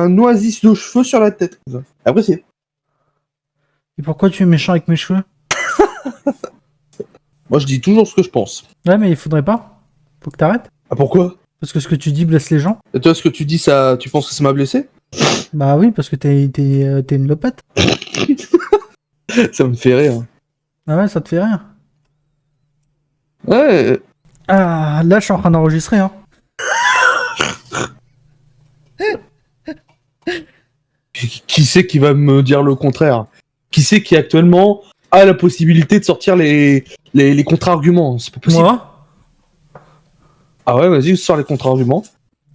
un oasis de cheveux sur la tête. Apprécié. Et pourquoi tu es méchant avec mes cheveux? Moi, je dis toujours ce que je pense. Ouais, mais il faudrait pas. Faut que t'arrêtes. Ah, pourquoi? Parce que ce que tu dis blesse les gens. Et toi, ce que tu dis, ça, tu penses que ça m'a blessé? Bah oui, parce que t'es une lopette. Ça me fait rire. Ah ouais, ça te fait rire. Ouais. Ah, là, je suis en train d'enregistrer, hein. Qui c'est qui va me dire le contraire? Qui c'est qui actuellement a la possibilité de sortir les contre-arguments? C'est pas possible. Moi, Ah ouais, vas-y, sors les contre-arguments.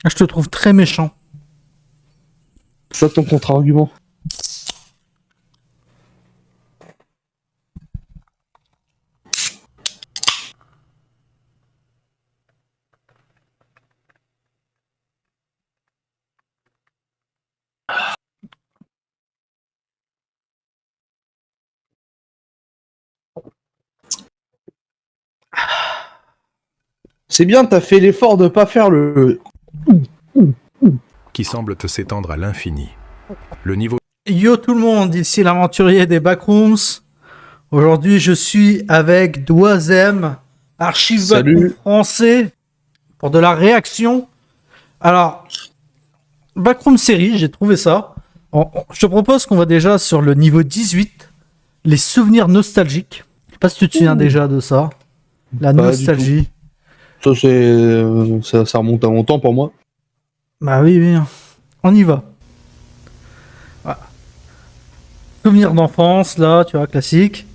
je te trouve très méchant. Ça, ton contre-argument. C'est bien, t'as fait l'effort de pas faire le... qui semble te s'étendre à l'infini. Le niveau Yo tout le monde, ici l'aventurier des Backrooms. Aujourd'hui, je suis avec Doisem, archive Salut. Backroom français, pour de la réaction. Alors, Backroom série, j'ai trouvé ça. Je te propose qu'on va déjà sur le niveau 18, les souvenirs nostalgiques. Je sais pas si tu te souviens déjà de ça. La Pas nostalgie. Ça, c'est... ça remonte à longtemps pour moi. Bah oui, oui. On y va. Voilà. Souvenirs d'enfance, là, tu vois, classique.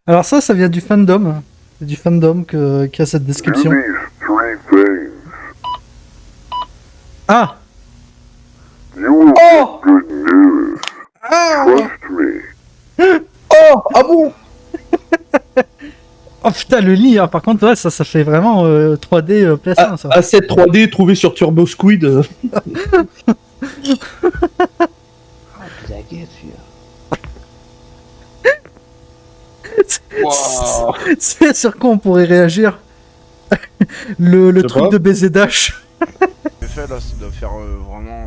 Alors ça vient du fandom. C'est du fandom qui a cette description. Ah! Oh! Ah! Oh! Ah bon? Oh putain, le lit, hein. Par contre, ouais, ça fait vraiment 3D plaçant, ça. A7 3D trouvé sur Turbo Squid. Wow. C'est sur quoi on pourrait réagir? Le Je sais truc pas. de baiser Dash. Le fait là, ça doit faire vraiment.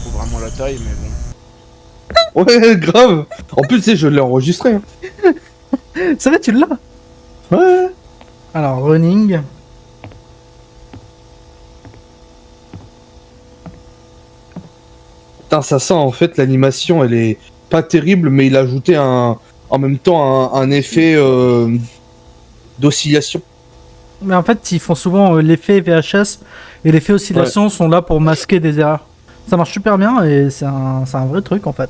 Trop vraiment la taille, mais bon. Ouais, grave. En plus, tu sais, je l'ai enregistré. Hein. C'est vrai, tu l'as? Ouais. Alors, running. Putain, ça sent en fait l'animation, elle est pas terrible, mais il a ajouté en même temps un effet d'oscillation. Mais en fait, ils font souvent l'effet VHS et l'effet oscillation sont là pour masquer des erreurs. Ça marche super bien et c'est un vrai truc en fait.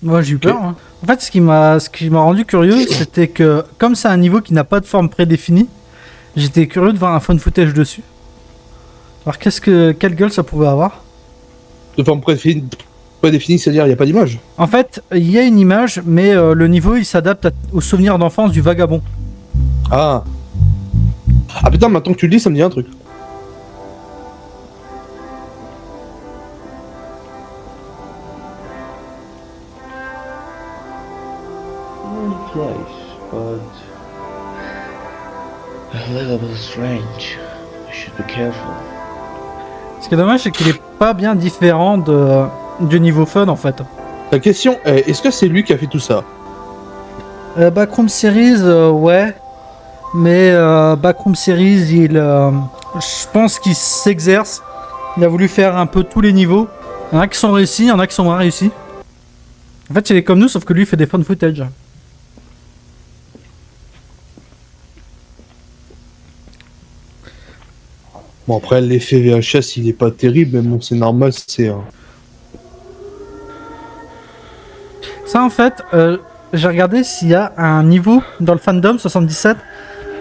Moi j'ai eu peur. Hein. En fait, ce qui m'a rendu curieux, c'était que comme c'est un niveau qui n'a pas de forme prédéfinie, j'étais curieux de voir un fun footage dessus. Alors quelle gueule ça pouvait avoir? De forme prédéfinie, c'est-à-dire il n'y a pas d'image. En fait, il y a une image, mais le niveau il s'adapte aux souvenirs d'enfance du vagabond. Ah. Ah putain, maintenant que tu le dis, ça me dit un truc. Place, but a little strange. I should be careful. Ce qui est dommage, c'est qu'il est pas bien différent du niveau fun en fait. La question est, est-ce que c'est lui qui a fait tout ça? Backroom Series, ouais. Mais Backroom Series, je pense qu'il s'exerce. Il a voulu faire un peu tous les niveaux. Il y en a qui sont réussis, il y en a qui sont moins réussis. En fait, il est comme nous, sauf que lui, il fait des fun footage. Bon, après, l'effet VHS, il est pas terrible, mais bon, c'est normal, c'est... Ça, en fait, j'ai regardé s'il y a un niveau dans le fandom 77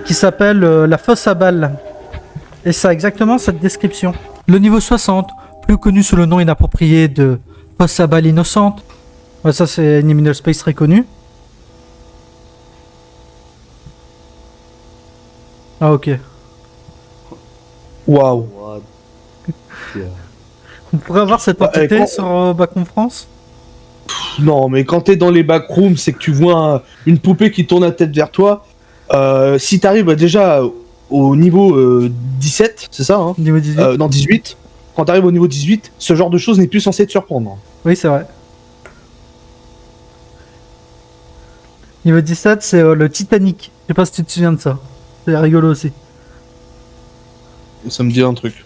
qui s'appelle la fosse à balles. Et ça a exactement cette description. Le niveau 60, plus connu sous le nom inapproprié de fosse à balles innocente. Ouais, ça, c'est Liminal Space très connu. Ah, ok. Waouh. What the... On pourrait avoir cette Bah, entité quand- sur Backrooms France. Non, mais quand t'es dans les backrooms, c'est que tu vois une poupée qui tourne la tête vers toi. Si t'arrives déjà au niveau 17, c'est ça, hein Niveau 18. Non, 18. Quand t'arrives au niveau 18, ce genre de choses n'est plus censé te surprendre. Oui, c'est vrai. Niveau 17, c'est le Titanic. Je sais pas si tu te souviens de ça. C'est rigolo aussi. Ça me dit un truc.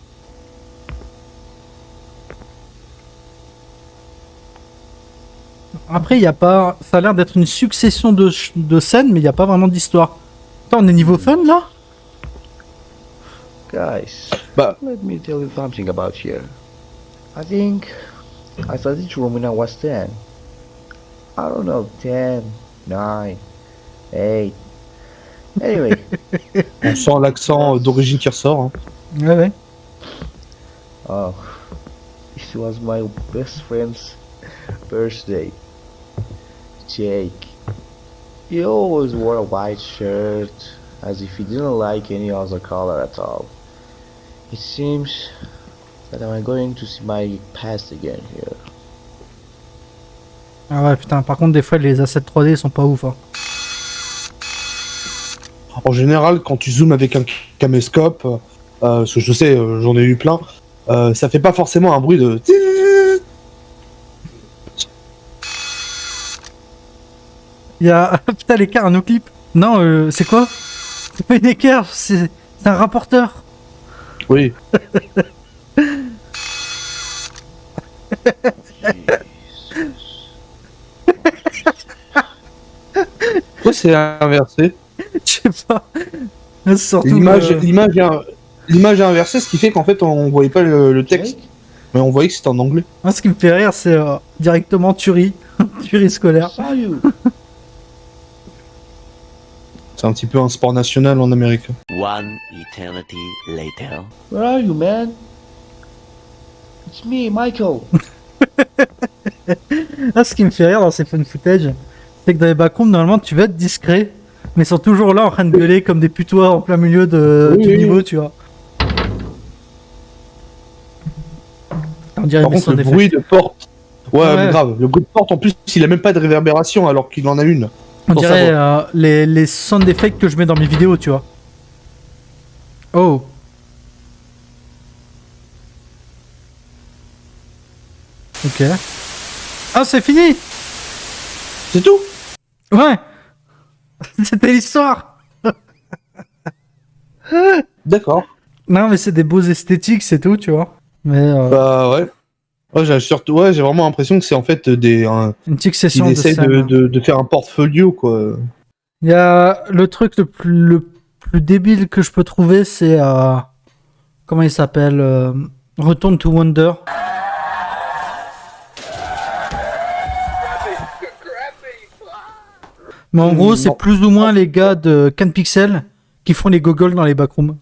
Après, il y a pas. Ça a l'air d'être une succession de scènes, mais il n'y a pas vraiment d'histoire. Attends, on est niveau fun là? Guys, Bah. let me tell you something about here. I think I started to room when I was 10. I don't know, 10, 9, 8. Anyway, On sent l'accent d'origine qui ressort. Hein. Ouais, ouais. oh, it was my best friend's birthday. Jake. He always wore a white shirt, as if he didn't like any other color at all. It seems that I'm going to see my past again here. Ah ouais, putain, par contre, des fois, les assets 3D sont pas ouf. Hein. En général, quand tu zoomes avec un caméscope, parce que je sais, j'en ai eu plein, ça fait pas forcément un bruit de. Il y a. Putain, l'écart, un no-clip. Non, c'est quoi? C'est pas une équerre, c'est un rapporteur. Oui. Pourquoi c'est inversé? Je sais pas. C'est surtout. L'image est inversée, ce qui fait qu'en fait on voyait pas le texte, mais on voyait que c'était en anglais. Moi, ce qui me fait rire, c'est directement tuerie. Tuerie scolaire. Saw you. C'est un petit peu un sport national en Amérique. One eternity later. Where are you, man? It's me, Michael. Là, ce qui me fait rire dans ces fun footage, c'est que dans les backrooms, normalement, tu vas être discret, mais ils sont toujours là en train de gueuler comme des putois en plein milieu du Oui. niveau, tu vois. On dirait Par des contre, sons le d'effet. bruit de porte. Ouais, Ouais. mais grave. Le bruit de porte, en plus, il a même pas de réverbération alors qu'il en a une. On pour dirait les sound effects que je mets dans mes vidéos, tu vois. Oh. Ok. Ah, c'est fini. C'est tout. Ouais. C'était l'histoire. D'accord. Non, mais c'est des beaux esthétiques, c'est tout, tu vois. Mais Bah ouais. Ouais, j'ai vraiment l'impression que c'est en fait une succession ils de essayent scènes. de faire un portfolio quoi. Il y a le truc le plus débile que je peux trouver, c'est comment il s'appelle, Return to Wonder. Mais en gros, c'est non. plus ou moins les gars de Can Pixel qui font les goggles dans les backrooms.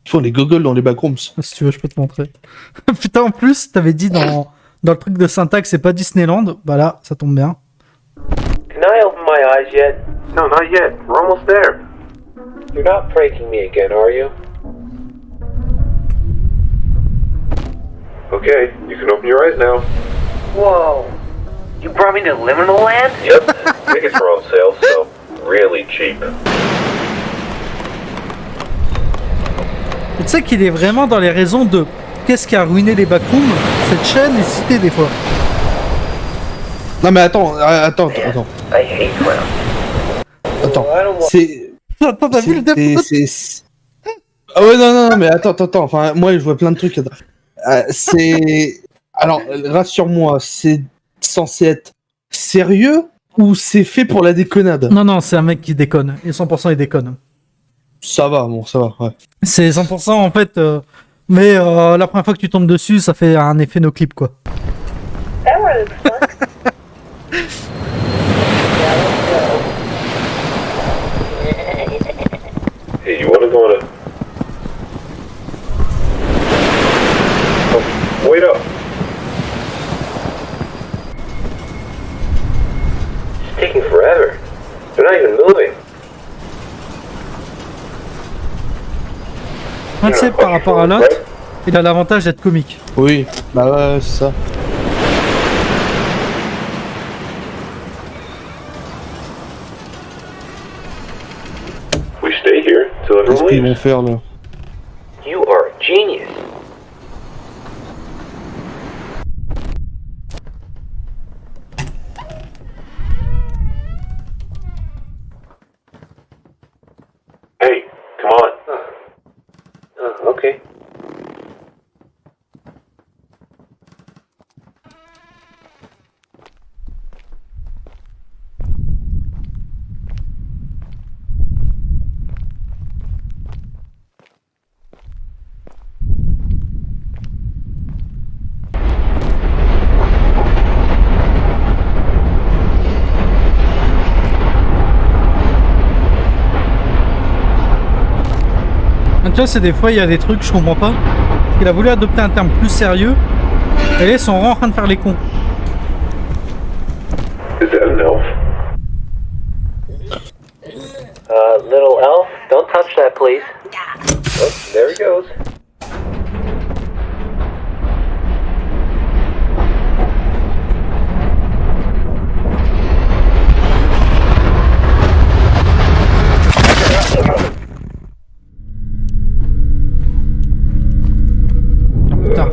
Ils font les goggles dans les backrooms. Si tu veux, je peux te montrer. Putain, en plus, t'avais dit dans le truc de syntaxe, c'est pas Disneyland. Bah là, ça tombe bien. Can I open my eyes yet? No, not yet. We're almost there. You're not pranking me again, are you? Okay, you can open your eyes now. Whoa. You brought me to Liminal Land? Yep, tickets are on sale, so really cheap. Et tu sais qu'il est vraiment dans les raisons de qu'est-ce qui a ruiné les backrooms. Cette chaîne est citée des fois. Non mais attends. I hate clowns. Attends. I don't want... C'est. Attends, t'as vu le dépôt? Ah ouais non mais attends. Enfin moi je vois plein de trucs. C'est. Alors rassure-moi, c'est censé être sérieux ou c'est fait pour la déconnade? Non, c'est un mec qui déconne. Et 100% il déconne. Ça va, ouais. C'est 100% en fait. Mais la première fois que tu tombes dessus, ça fait un effet no clip quoi. Hey, you wanna go on a... Oh, wait up. It's taking forever. They're not even moving. Tu sais, par rapport à l'autre, il a l'avantage d'être comique. Oui, bah ouais, c'est ça. We stay here till Qu'est-ce everyone qu'ils vont leaves. faire là? You are a genius. Hey, come on. Okay. Tu vois, c'est des fois, il y a des trucs que je comprends pas. Il a voulu adopter un terme plus sérieux. Et là, ils sont vraiment en train de faire les cons. Is that an elf? Little elf, don't touch that, please. Oh, there he goes. Putain.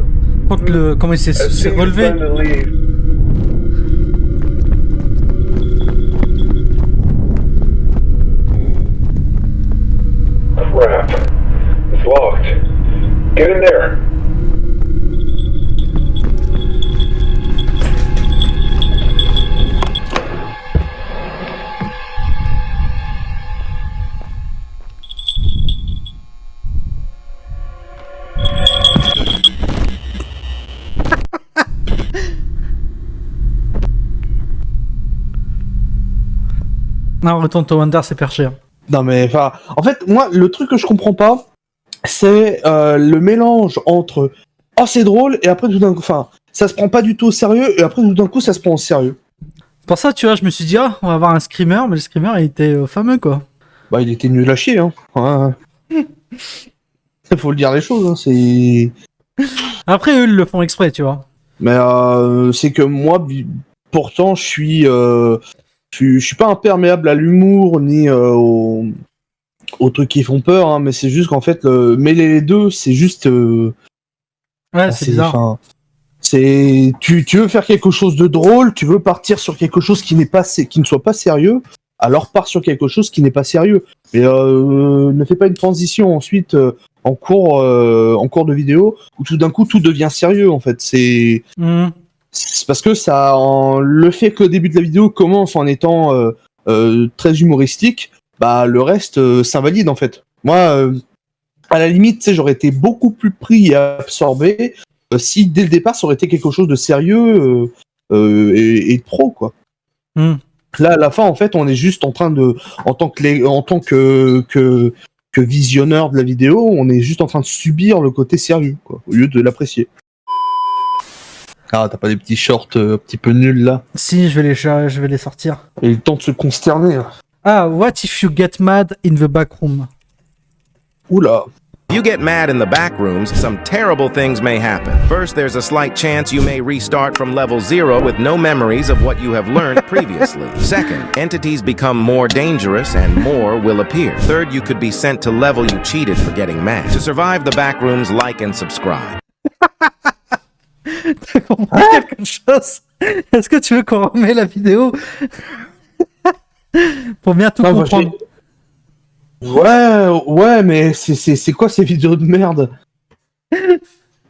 Contre le. Comment il s'est relevé. Time to leave. Crap. It's locked. Get in there. Non, retourne to Wonder, c'est perché. Hein. Non mais enfin, en fait, moi, le truc que je comprends pas, c'est le mélange entre oh c'est drôle et après tout d'un coup, enfin, ça se prend pas du tout au sérieux et après tout d'un coup ça se prend au sérieux. C'est pour ça, tu vois, je me suis dit, ah, on va avoir un screamer, mais le screamer, il était fameux, quoi. Bah il était nul à chier, hein. Ouais. Faut le dire les choses, hein. C'est. Après, eux, ils le font exprès, tu vois. Mais c'est que moi, pourtant, je suis pas imperméable à l'humour ni aux trucs qui font peur, hein, mais c'est juste qu'en fait, mêler les deux, c'est juste. Ouais, c'est bizarre. Enfin, c'est tu veux faire quelque chose de drôle, tu veux partir sur quelque chose qui ne soit pas sérieux, alors pars sur quelque chose qui n'est pas sérieux. Mais ne fais pas une transition ensuite en cours de vidéo où tout d'un coup tout devient sérieux en fait. C'est parce que le fait que le début de la vidéo commence en étant très humoristique, bah le reste s'invalide en fait. Moi, à la limite, tu sais, j'aurais été beaucoup plus pris et absorbé si dès le départ ça aurait été quelque chose de sérieux et de pro quoi. Là, à la fin, en fait, on est juste en train de, en tant que visionneur de la vidéo, on est juste en train de subir le côté sérieux, quoi, au lieu de l'apprécier. Ah, t'as pas des petits shorts un petit peu nuls là? Si, je vais les sortir. Et le temps de se consterner. Là. Ah, what if you get mad in the back room? Oula. If you get mad in the back rooms, some terrible things may happen. First, there's a slight chance you may restart from level 0 with no memories of what you have learned previously. Second, entities become more dangerous and more will appear. Third, you could be sent to level you cheated for getting mad. To survive the back rooms, like and subscribe. T'as compris quelque chose? Est-ce que tu veux qu'on remet la vidéo? Pour bien tout comprendre. Ouais, mais c'est quoi ces vidéos de merde?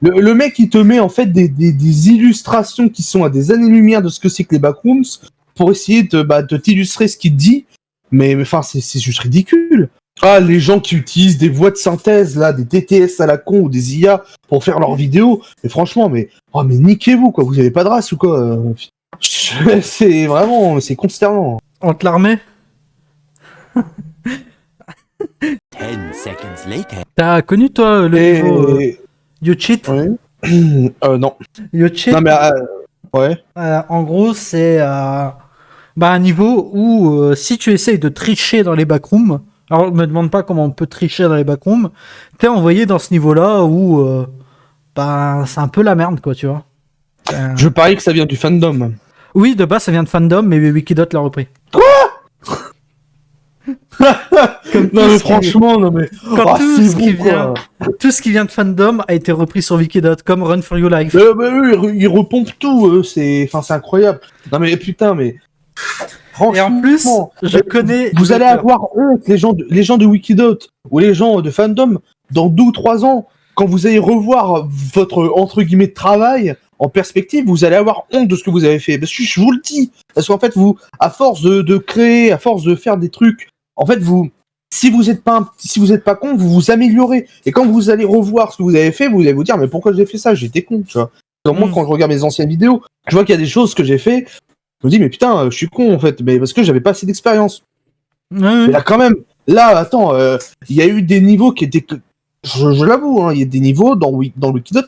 Le mec, il te met en fait des illustrations qui sont à des années-lumière de ce que c'est que les backrooms pour essayer de t'illustrer ce qu'il dit. Mais enfin, c'est juste ridicule. Ah, les gens qui utilisent des voix de synthèse, là, des TTS à la con ou des IA pour faire leurs vidéos. Mais franchement, mais niquez-vous, quoi. Vous avez pas de race ou quoi? C'est vraiment, c'est consternant. On te l'a remet? 10 seconds later. T'as connu, toi, le niveau You Cheat? Ouais. Non. You Cheat? Non, mais ouais. En gros, c'est un niveau où si tu essayes de tricher dans les backrooms, Alors, me demande pas comment on peut tricher dans les backrooms. T'es envoyé dans ce niveau-là où, bah, c'est un peu la merde, quoi, tu vois. Je parie que ça vient du fandom. Oui, de base, ça vient de Fandom, mais Wikidot l'a repris. Non mais franchement, non mais... Quand Ah, tout, c'est ce qui bon, quoi. tout ce qui vient de Fandom a été repris sur Wikidot, comme Run for Your Life. Bah oui, ils repompent tout, c'est incroyable. Non mais putain, mais... Franchement, Et en plus, je connais... Vous allez avoir honte, les gens de Wikidot, ou les gens de Fandom, dans 2 ou 3 ans, quand vous allez revoir votre, entre guillemets, travail, en perspective, vous allez avoir honte de ce que vous avez fait. Parce que je vous le dis, parce qu'en fait, vous, à force de créer, à force de faire des trucs, en fait, vous... Si vous êtes pas con, vous vous améliorez. Et quand vous allez revoir ce que vous avez fait, vous allez vous dire, mais pourquoi j'ai fait ça? J'étais con, tu vois. Comme moi, quand je regarde mes anciennes vidéos, je vois qu'il y a des choses que j'ai fait, je me dis, mais putain, je suis con, en fait, mais parce que j'avais pas assez d'expérience. Mais là, quand même, attends, il y a eu des niveaux qui étaient, je l'avoue, hein, il y a des niveaux dans Wikidot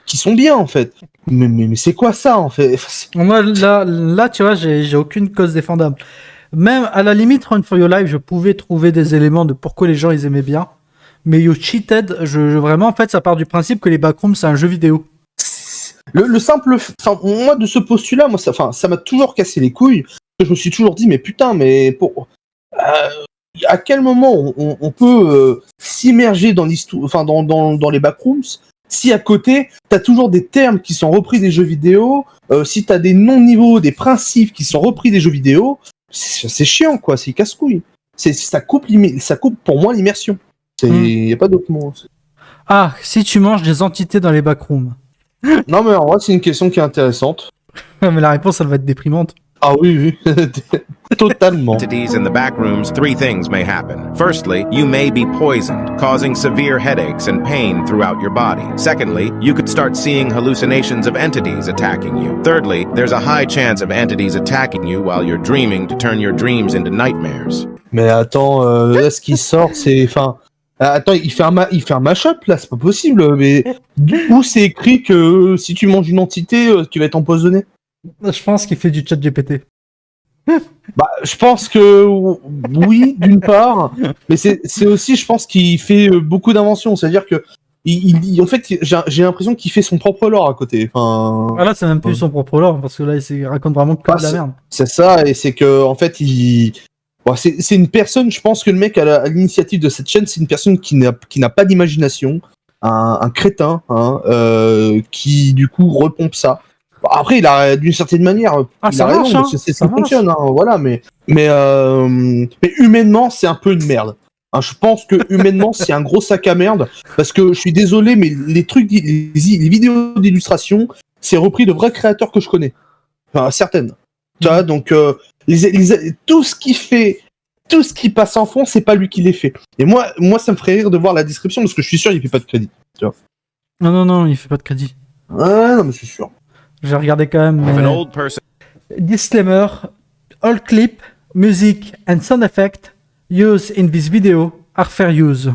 qui sont bien, en fait. Mais c'est quoi ça, en fait? Moi, là, tu vois, j'ai aucune cause défendable. Même à la limite, Run for Your Life, je pouvais trouver des éléments de pourquoi les gens ils aimaient bien. Mais You Cheated, vraiment, en fait, ça part du principe que les backrooms, c'est un jeu vidéo. Le simple, enfin, moi, de ce postulat, moi, ça m'a toujours cassé les couilles. Je me suis toujours dit, mais putain, mais à quel moment on peut s'immerger dans l'histoire, enfin, dans les backrooms, si à côté, t'as toujours des termes qui sont repris des jeux vidéo, si t'as des non-niveaux, des principes qui sont repris des jeux vidéo, c'est chiant, quoi, c'est casse-couille. Ça coupe pour moi l'immersion. Y a pas d'autre mot. Ah, si tu manges des entités dans les backrooms. Non, mais en vrai, c'est une question qui est intéressante. Mais la réponse, elle va être déprimante. Ah oui. Totalement. Entities in the back rooms, 3 things may happen. Firstly, you may be poisoned, causing severe headaches and pain throughout your body. Secondly, you could start seeing hallucinations of entities attacking you. Thirdly, there's a high chance of entities attacking you while you're dreaming to turn your dreams into nightmares. Mais attends, là, ce qui sort, c'est... Enfin... Attends, il fait un mash-up, là, c'est pas possible. Mais où c'est écrit que si tu manges une entité, tu vas être empoisonné? Je pense qu'il fait du chat GPT. Bah, je pense que oui, d'une part, mais c'est aussi, je pense qu'il fait beaucoup d'inventions. C'est-à-dire que, en fait, j'ai l'impression qu'il fait son propre lore à côté. Enfin, Ah là, c'est même plus son propre lore, parce que là, il raconte vraiment que de la merde. C'est ça, et c'est que, en fait, bon, c'est une personne, je pense que le mec à l'initiative de cette chaîne, c'est une personne qui n'a pas d'imagination, un crétin, hein, qui du coup repompe ça. Bon, après, il a d'une certaine manière, ça marche, hein, c'est ça fonctionne, hein, voilà, mais humainement, c'est un peu une merde. Hein, je pense que humainement, c'est un gros sac à merde, parce que je suis désolé, mais les trucs, les vidéos d'illustration, c'est repris de vrais créateurs que je connais, enfin certaines. Tu vois, donc tout ce qui passe en fond, c'est pas lui qui les fait. Et moi, ça me ferait rire de voir la description, parce que je suis sûr, il fait pas de crédit. Tu vois. Non, il fait pas de crédit. Ouais, non, mais c'est sûr. J'ai regardé quand même. If an old person Disclaimer: all clip, music and sound effect used in this video are fair use.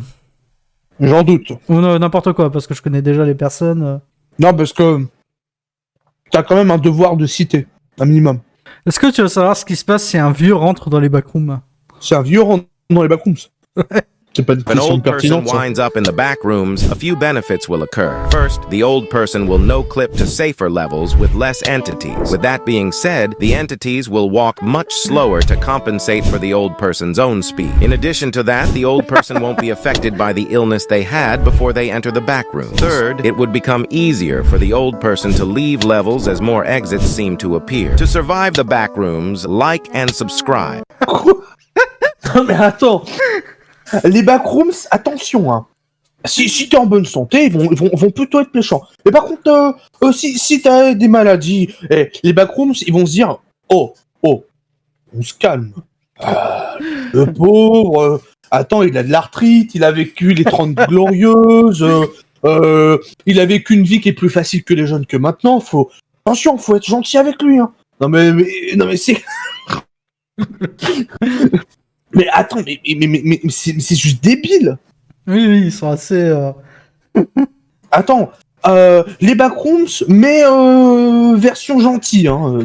J'en doute. Ou n'importe quoi, parce que je connais déjà les personnes. Non, parce que t'as quand même un devoir de citer, un minimum. Est-ce que tu veux savoir ce qui se passe si un vieux rentre dans les backrooms? C'est un vieux rentre dans les backrooms. C'est pas une If an question old person pertinente. Ça. winds up in the back rooms, a few benefits will occur. First, the old person will no-clip to safer levels with less entities. With that being said, the entities will walk much slower to compensate for the old person's own speed. In addition to that, the old person won't be affected by the illness they had before they enter the back rooms. Third, it would become easier for the old person to leave levels as more exits seem to appear. To survive the back rooms, like and subscribe. Non, mais attends. Les backrooms, attention, hein. Si t'es en bonne santé, ils vont plutôt être méchants. Mais par contre, si t'as des maladies, les backrooms, ils vont se dire, oh, on se calme. Le pauvre, attends, il a de l'arthrite, il a vécu les 30 glorieuses, il a vécu une vie qui est plus facile que les jeunes que maintenant. Attention, faut être gentil avec lui, hein. Non mais c'est... Mais attends, mais c'est juste débile. Oui, ils sont assez... Attends, les backrooms, mais version gentille. Hein.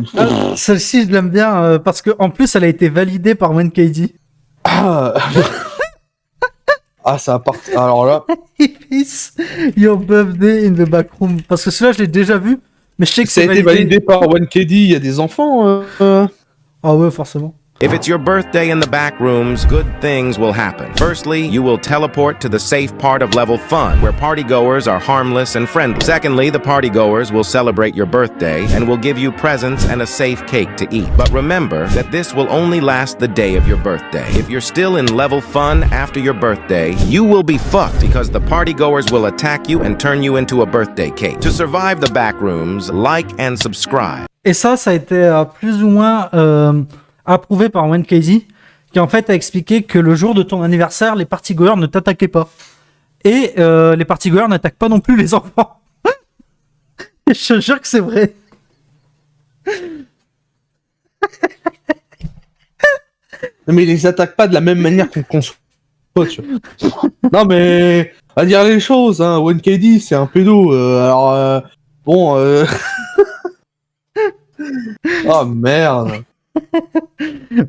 Celle-ci, je l'aime bien, parce qu'en plus, elle a été validée par OneKD. Ah, ah ça part. Alors là, It's your birthday in the back room. Parce que celui-là, je l'ai déjà vu, mais je sais que ça a c'est été validé par 1KD. Il y a des enfants. Ah ouais, forcément. If it's your birthday in the back rooms, good things will happen. Firstly, you will teleport to the safe part of level fun, where partygoers are harmless and friendly. Secondly, the partygoers will celebrate your birthday and will give you presents and a safe cake to eat. But remember that this will only last the day of your birthday. If you're still in level fun after your birthday, you will be fucked because the partygoers will attack you and turn you into a birthday cake. To survive the back rooms, like and subscribe. Et ça a été plus ou moins approuvé par 1KZ, qui en fait a expliqué que le jour de ton anniversaire, les partygoers ne t'attaquaient pas. Et les partygoers n'attaquent pas non plus les enfants. Et je te jure que c'est vrai. Mais ils les attaquent pas de la même manière qu'on conçoit. Tu vois. Non mais à dire les choses, hein. 1KD c'est un pédo. Alors bon. Oh merde.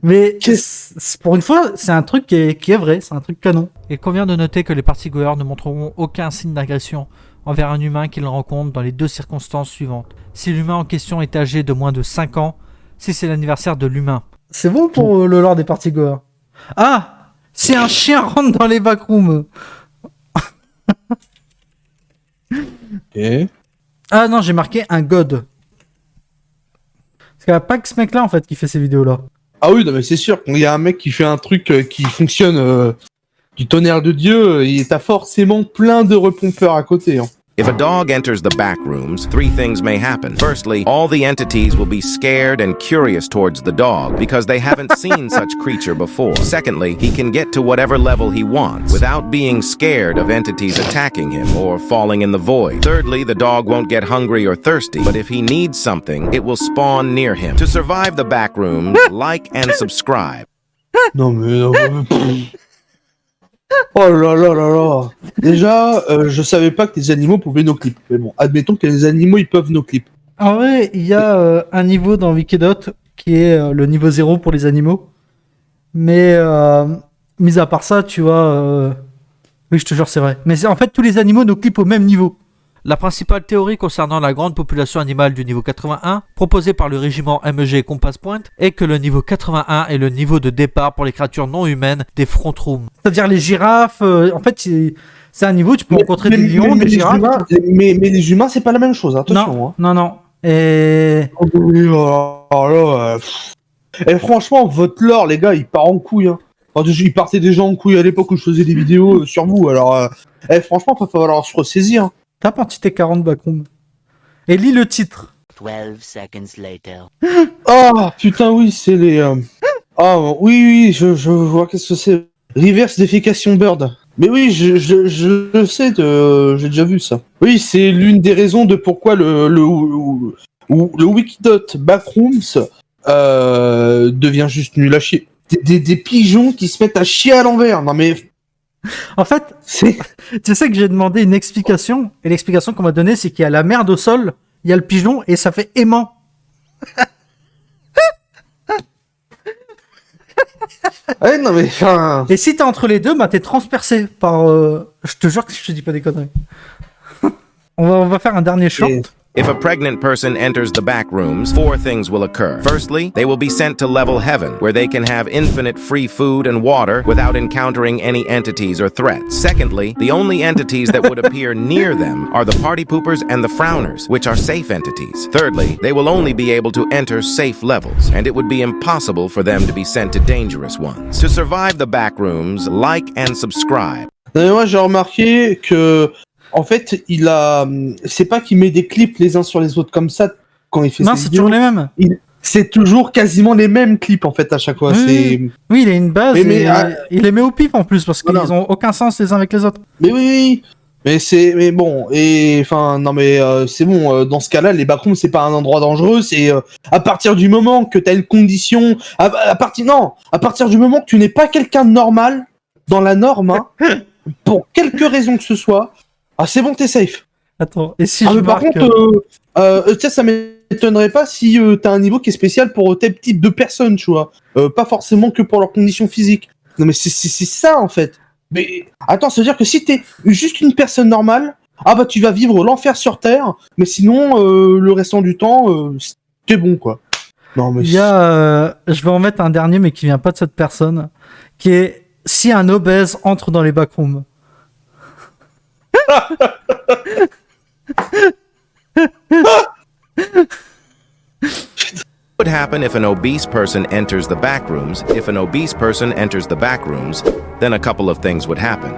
Mais pour une fois, c'est un truc qui est vrai, c'est un truc canon. Il convient de noter que les partygoers ne montreront aucun signe d'agression envers un humain qu'ils rencontrent dans les deux circonstances suivantes. Si l'humain en question est âgé de moins de 5 ans, si c'est l'anniversaire de l'humain. C'est bon pour le lore des partygoers. Ah, si un chien rentre dans les backrooms. Et Ah non, j'ai marqué un god. Parce qu'il n'y a pas que ce mec-là en fait qui fait ces vidéos-là. ah oui, non, mais c'est sûr, quand il y a un mec qui fait un truc qui fonctionne du tonnerre de Dieu, t'as forcément plein de repompeurs à côté. Hein. If a dog enters the back rooms, three things may happen. Firstly, all the entities will be scared and curious towards the dog because they haven't seen such creature before. Secondly, he can get to whatever level he wants without being scared of entities attacking him or falling in the void. Thirdly, the dog won't get hungry or thirsty, but if he needs something, it will spawn near him. To survive the back rooms, like and subscribe. Non mais... Oh là là là là. Déjà, je savais pas que les animaux pouvaient no clip. Mais bon, admettons que les animaux ils peuvent no clip. En vrai, il y a un niveau dans Wikidot qui est le niveau 0 pour les animaux. Mais mis à part ça, tu vois... Oui, je te jure, c'est vrai. Mais en fait, tous les animaux no clip au même niveau. La principale théorie concernant la grande population animale du niveau 81, proposée par le régiment MEG Compass Point, est que le niveau 81 est le niveau de départ pour les créatures non humaines des front rooms. C'est-à-dire les girafes, en fait, c'est un niveau où tu peux rencontrer des lions, des girafes. Mais les humains, c'est pas la même chose, attention. Non. Et... Oh, oui, alors là, Et franchement, votre lore, les gars, il part en couille. Hein. Enfin, il partait déjà en couille à l'époque où je faisais des vidéos sur vous, alors... franchement, il va falloir se ressaisir. Tape entité 40 backroom. Et lis le titre. 12 seconds later. Ah, putain, oui, c'est les... Ah, oui, je vois qu'est-ce que c'est. Reverse Defecation Bird. Mais oui, je sais, j'ai déjà vu ça. Oui, c'est l'une des raisons de pourquoi le Wikidot Backrooms devient juste nul à chier. Des pigeons qui se mettent à chier à l'envers. Non mais... En fait, tu sais que j'ai demandé une explication, et l'explication qu'on m'a donnée, c'est qu'il y a la merde au sol, il y a le pigeon, et ça fait aimant. Ouais, non mais... Et si t'es entre les deux, bah t'es transpercé par... Je te jure que je te dis pas des conneries. on va faire un dernier short. If a pregnant person enters the back rooms, four things will occur. Firstly, they will be sent to level heaven, where they can have infinite free food and water without encountering any entities or threats. Secondly, the only entities that would appear near them are the party poopers and the frowners, which are safe entities. Thirdly, they will only be able to enter safe levels, and it would be impossible for them to be sent to dangerous ones. To survive the back rooms, like and subscribe. Moi, j'ai remarqué que... En fait, c'est pas qu'il met des clips les uns sur les autres comme ça quand il fait ses vidéos. Non, c'est toujours les mêmes. C'est toujours quasiment les mêmes clips en fait à chaque fois. Oui, il a une base et il les met au pif en plus parce qu'ils ont aucun sens les uns avec les autres. Mais oui. Mais bon, et enfin non mais c'est bon, dans ce cas-là, les backrooms c'est pas un endroit dangereux, c'est à partir du moment que t'as une condition, à partir du moment que tu n'es pas quelqu'un de normal dans la norme, hein, pour quelque raison que ce soit. Ah, c'est bon, t'es safe. Attends, et si mais par contre, ça m'étonnerait pas si t'as un niveau qui est spécial pour tel type de personnes, tu vois. Pas forcément que pour leurs conditions physiques. Non, mais c'est ça, en fait. Mais attends, ça veut dire que si t'es juste une personne normale, ah bah tu vas vivre l'enfer sur Terre, mais sinon, le restant du temps, t'es bon, quoi. Non, mais Il y a, je vais en mettre un dernier, mais qui vient pas de cette personne, qui est si un obèse entre dans les backrooms. What would happen if an obese person enters the back rooms? If an obese person enters the back rooms, then a couple of things would happen.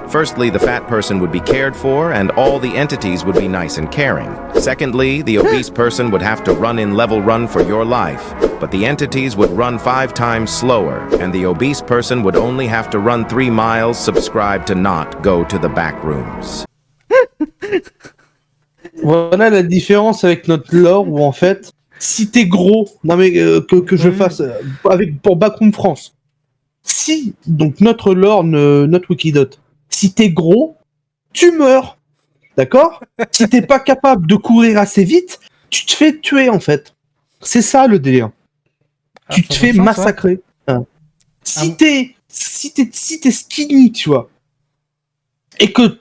Firstly, the fat person would be cared for, and all the entities would be nice and caring. Secondly, the obese person would have to run in level run for your life, but the entities would run 5 times slower, and the obese person would only have to run 3 miles. Subscribe to not go to the back rooms. Voilà la différence avec notre lore où en fait, si t'es gros, non mais que je fasse pour Backroom France. Si donc notre lore, notre Wikidot, si t'es gros, tu meurs, d'accord? Si t'es pas capable de courir assez vite, tu te fais tuer en fait. C'est ça le délire. Tu te fais massacrer. Hein. Si t'es skinny, tu vois, et que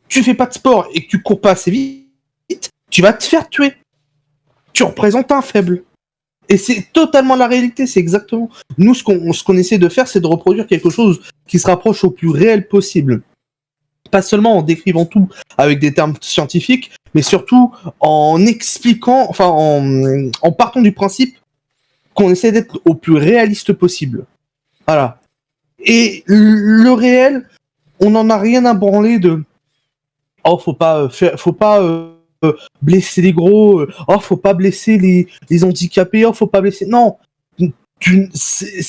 tu fais pas de sport et que tu cours pas assez vite, tu vas te faire tuer. Tu représentes un faible. Et c'est totalement la réalité, c'est exactement. Nous, ce qu'on essaie de faire, c'est de reproduire quelque chose qui se rapproche au plus réel possible. Pas seulement en décrivant tout avec des termes scientifiques, mais surtout en expliquant, enfin, en partant du principe qu'on essaie d'être au plus réaliste possible. Voilà. Et le réel, on n'en a rien à branler de oh, faut pas blesser les gros, oh, faut pas blesser les handicapés, oh, faut pas blesser. Non, il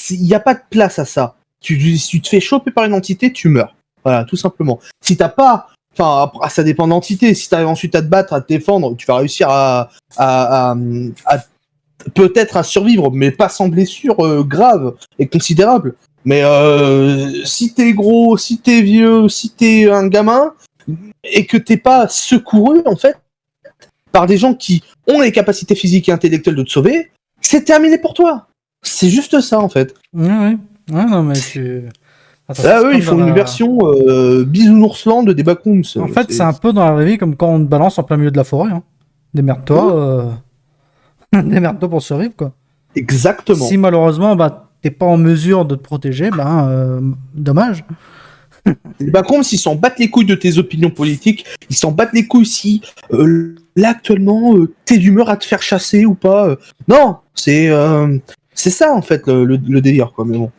y a pas de place à ça. Tu te fais choper par une entité, tu meurs. Voilà, tout simplement. Si t'as pas, enfin, ça dépend de l'entité. Si t'arrives ensuite à te battre, à te défendre, tu vas réussir à peut-être à survivre, mais pas sans blessure grave et considérable. Mais si t'es gros, si t'es vieux, si t'es un gamin, et que t'es pas secouru, en fait, par des gens qui ont les capacités physiques et intellectuelles de te sauver, c'est terminé pour toi. C'est juste ça, en fait. Ouais, non, mais tu... Attends, là, eux, ils font une version Bisounoursland des Backrooms. En fait, c'est un peu dans la vraie vie comme quand on te balance en plein milieu de la forêt. Hein. Démerde-toi. Démerde-toi pour survivre, quoi. Exactement. Si malheureusement, bah, t'es pas en mesure de te protéger, dommage. Les Backrooms, ils s'en battent les couilles de tes opinions politiques. Ils s'en battent les couilles si, là, actuellement, t'es d'humeur à te faire chasser ou pas. Non, c'est ça, en fait, le délire, quoi. Mais bon.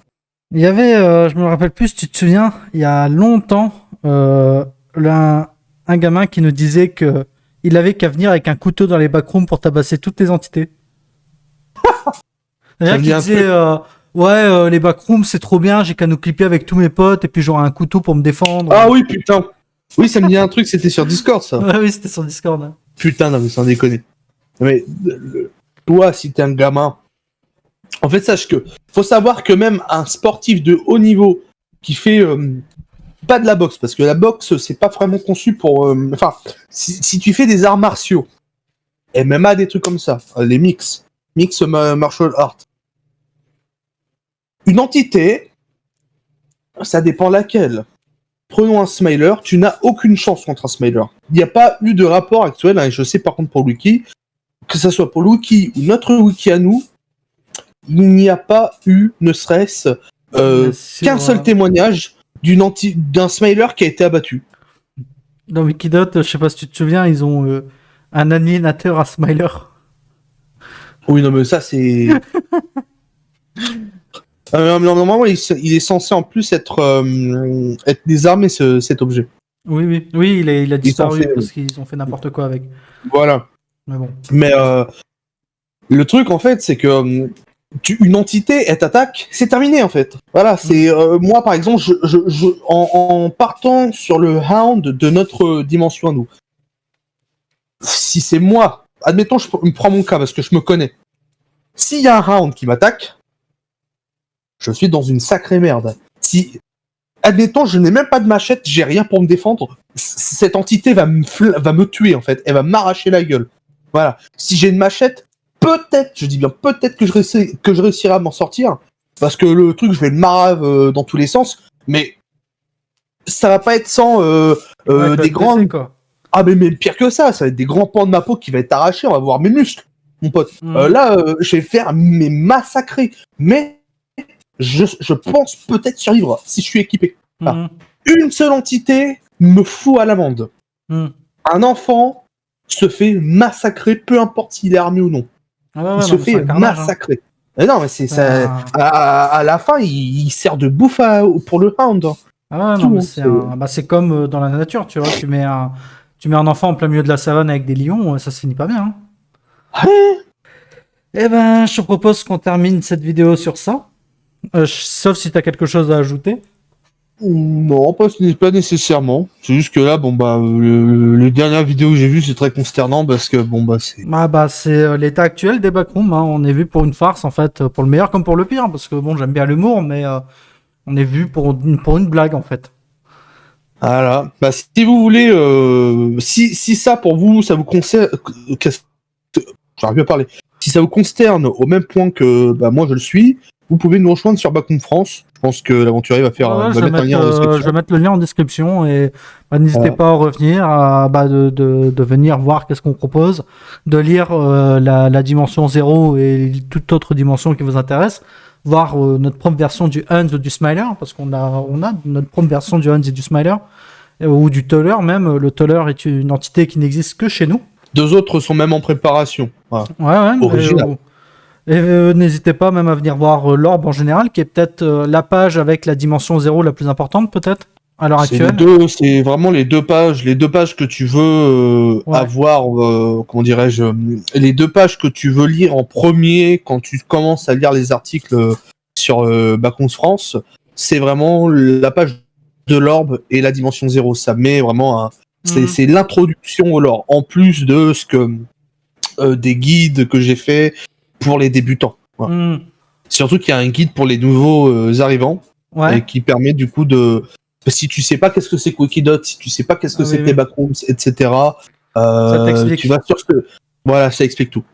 Il y avait, je me rappelle plus, tu te souviens, il y a longtemps, un gamin qui nous disait que il avait qu'à venir avec un couteau dans les backrooms pour tabasser toutes les entités. C'est-à-dire qu'il disait, les backrooms c'est trop bien, j'ai qu'à nous clipper avec tous mes potes et puis j'aurai un couteau pour me défendre. Ah oui, putain. Oui, ça me dit un truc, c'était sur Discord, ça. Ouais, oui, c'était sur Discord. Hein. Putain, non, mais sans déconner. Mais toi, si t'es un gamin, en fait, sache que faut savoir que même un sportif de haut niveau qui fait pas de la boxe, parce que la boxe, c'est pas vraiment conçu pour... Enfin, si tu fais des arts martiaux, MMA, des trucs comme ça, les mix martial art, une entité, ça dépend laquelle. Prenons un Smiler, tu n'as aucune chance contre un Smiler. Il n'y a pas eu de rapport actuel, hein, et je sais par contre pour le wiki, que ça soit pour le wiki ou notre wiki à nous, il n'y a pas eu, ne serait-ce qu'un seul témoignage d'un Smiler qui a été abattu. Dans Wikidot, je sais pas si tu te souviens, ils ont un animateur à Smiler. Oui, non, mais ça, c'est... normalement, il est censé en plus être désarmé, cet objet. Oui, il a disparu parce qu'ils ont fait n'importe quoi avec. Voilà. Mais bon. Mais le truc, en fait, c'est que une entité, elle t'attaque, c'est terminé, en fait. Voilà, c'est... moi, par exemple, en partant sur le Hound de notre dimension à nous, si c'est moi, admettons, je prends mon cas, parce que je me connais. S'il y a un Hound qui m'attaque, je suis dans une sacrée merde. Si, admettons, je n'ai même pas de machette, j'ai rien pour me défendre, cette entité va me tuer, en fait. Elle va m'arracher la gueule. Voilà. Si j'ai une machette, peut-être, je dis bien peut-être que je réussirai à m'en sortir. parce que le truc, je vais le marave dans tous les sens, mais ça va pas être sans Ouais, des grands... blessé, quoi. Ah mais pire que ça va être des grands pans de ma peau qui va être arraché, on va voir mes muscles, mon pote. Mhm. Là, je vais faire mes massacrer, mais je pense peut-être survivre si je suis équipé. Mhm. Une seule entité me fout à l'amende. Mhm. Un enfant se fait massacrer, peu importe s'il est armé ou non. Ah ouais, Il ouais, se non, mais c'est fait un carnage, hein. massacrer. Mais non, mais c'est ça. Ah. À la fin, il sert de bouffe pour le hound. Ah ouais, non, Tout, mais c'est- c'est comme dans la nature, tu vois, tu mets un enfant en plein milieu de la savane avec des lions, ça se finit pas bien, hein. Ouais. Eh ben, je te propose qu'on termine cette vidéo sur ça. Sauf si t'as quelque chose à ajouter. Non, pas nécessairement. C'est juste que là, bon bah, les dernières vidéos que j'ai vues, c'est très consternant parce que bon bah, c'est. Ah bah, c'est l'état actuel des backrooms, hein. On est vu pour une farce, en fait, pour le meilleur comme pour le pire, parce que bon, j'aime bien l'humour, mais on est vu pour une blague, en fait. Voilà. Bah, si vous voulez, si ça pour vous, ça vous concerne, j'arrive plus à parler. Si ça vous consterne au même point que bah, moi je le suis, vous pouvez nous rejoindre sur Backroom France. Je pense que l'aventurier va faire, Ouais, va mettre un lien en je description. vais mettre le lien en description et bah, n'hésitez pas à revenir, de venir voir qu'est-ce qu'on propose, de lire la dimension 0 et toute autre dimension qui vous intéresse, voir notre propre version du Hunt ou du Smiler, parce qu'on a notre propre version du Hunt et du Smiler, ou du Toller même. Le Toller est une entité qui n'existe que chez nous. 2 autres sont même en préparation. Voilà. Ouais, mais, Original. et n'hésitez pas même à venir voir l'orbe en général, qui est peut-être la page avec la dimension 0 la plus importante, peut-être, à l'heure C'est actuelle. c'est vraiment les deux pages que tu veux Ouais. avoir, comment dirais-je, les 2 pages que tu veux lire en premier quand tu commences à lire les articles sur Backroom France. C'est vraiment la page de l'orbe et la dimension 0. Ça met vraiment c'est l'introduction au lore, en plus de ce que des guides que j'ai fait pour les débutants. Voilà. Mhm. Surtout qu'il y a un guide pour les nouveaux arrivants Ouais. et qui permet du coup de... Si tu sais pas qu'est-ce que c'est que Wikidot, si tu sais pas qu'est-ce que Ah, c'est oui, que les oui. backrooms, etc., Ça t'explique. tu vas sur ce que... Voilà, ça explique tout.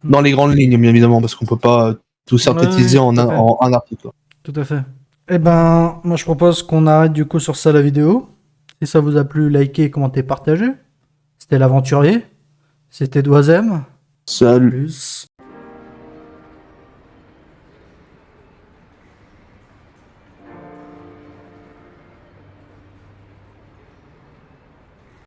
Dans les grandes lignes, bien évidemment, parce qu'on peut pas tout synthétiser Ouais, en tout à fait. un article. Tout à fait. Eh ben, moi je propose qu'on arrête du coup sur ça la vidéo. Si ça vous a plu, likez, commentez, partagez. C'était l'aventurier. C'était Doisem. Salut. Plus.